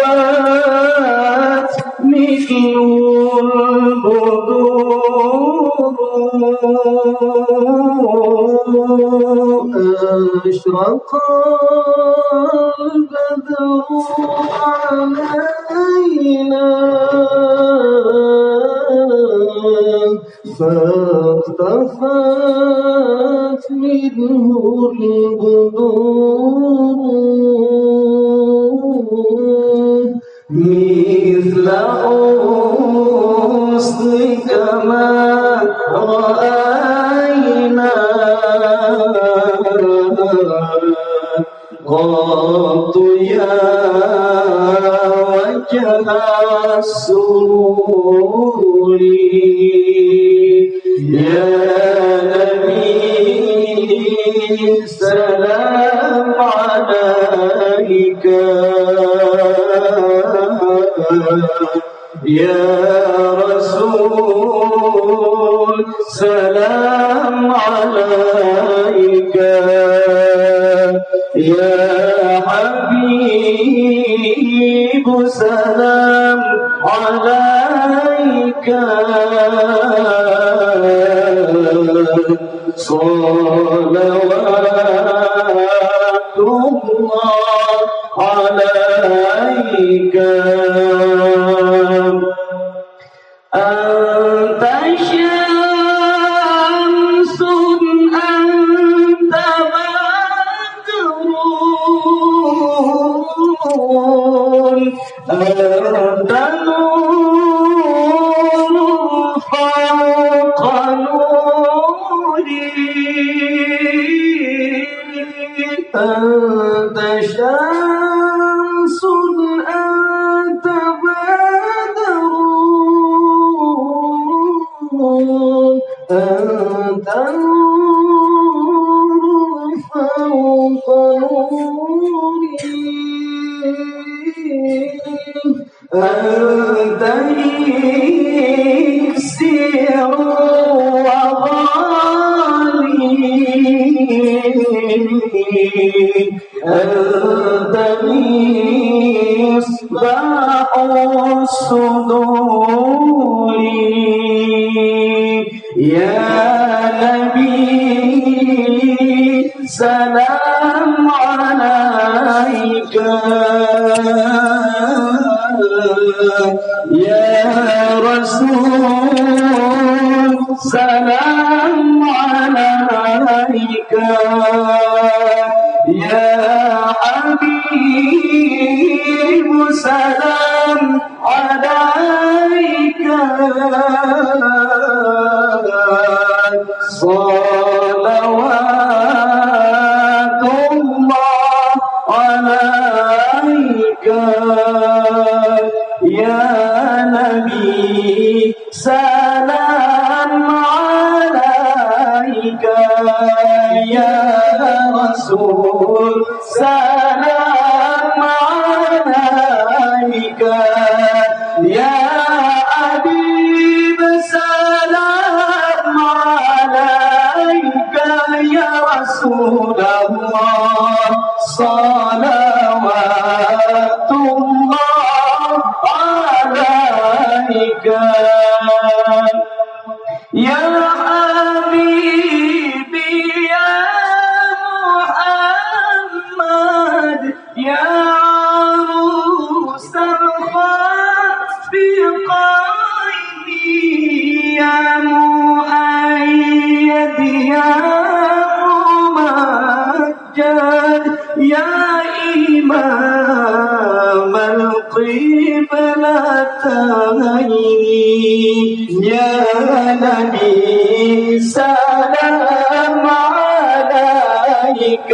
فاختفت مثل البدور أشرق البدر علينا فاختفت منه البدور مثل حسنك ما رأينا قط يا وجه السرور يا نبي سلام عليك يا رسول سلام عليك يا حبيب سلام عليك صلوات الله عليك أنت شمس أنت بدر أنت نور فوق نوري أنت شمس أنت بدر أنت نور فوق نوري أنت إكسير وغالي أنت مصباح الصدور يا نبي سلام عليك يا رسول سلام عليك يا حبيب سلام عليك صلوات الله عليك يا نبي سلام عليك يا رسول سلام عليك يا حبيب سلام عليك يا رسول الله صلوات الله عليك يا حبيبي يا محمد يا عروس الخافقين يا مؤيد يا ممجد يا إمام القبلتين يا نبي سلام عليك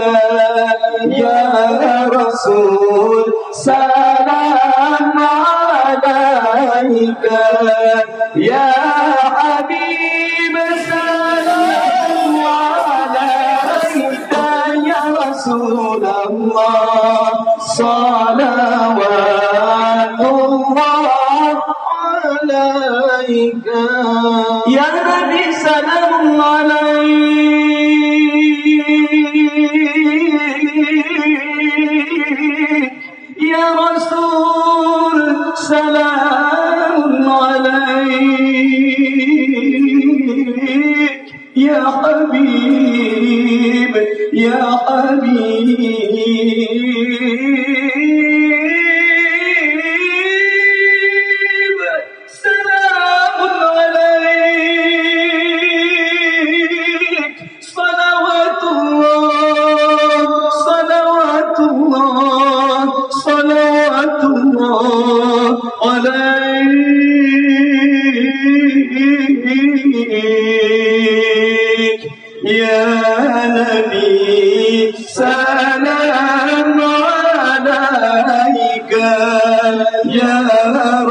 يا رسول سلام عليك يا حبيب سلام عليك يا رسول الله صلوات الله عليك يا نبي سلام عليك حبيب سلام عليك صلوات الله صلوات الله صلوات الله عليك يا نبي سلام عليك يا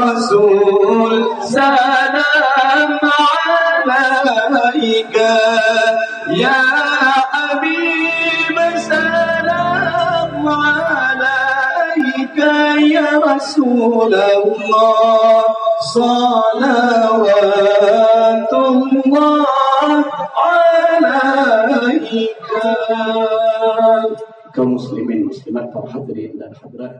رسول سلام عليك يا حبيب سلام عليك يا رسول الله صلوات الله عليك. Kaum muslimin muslimat para hadirin dan hadirat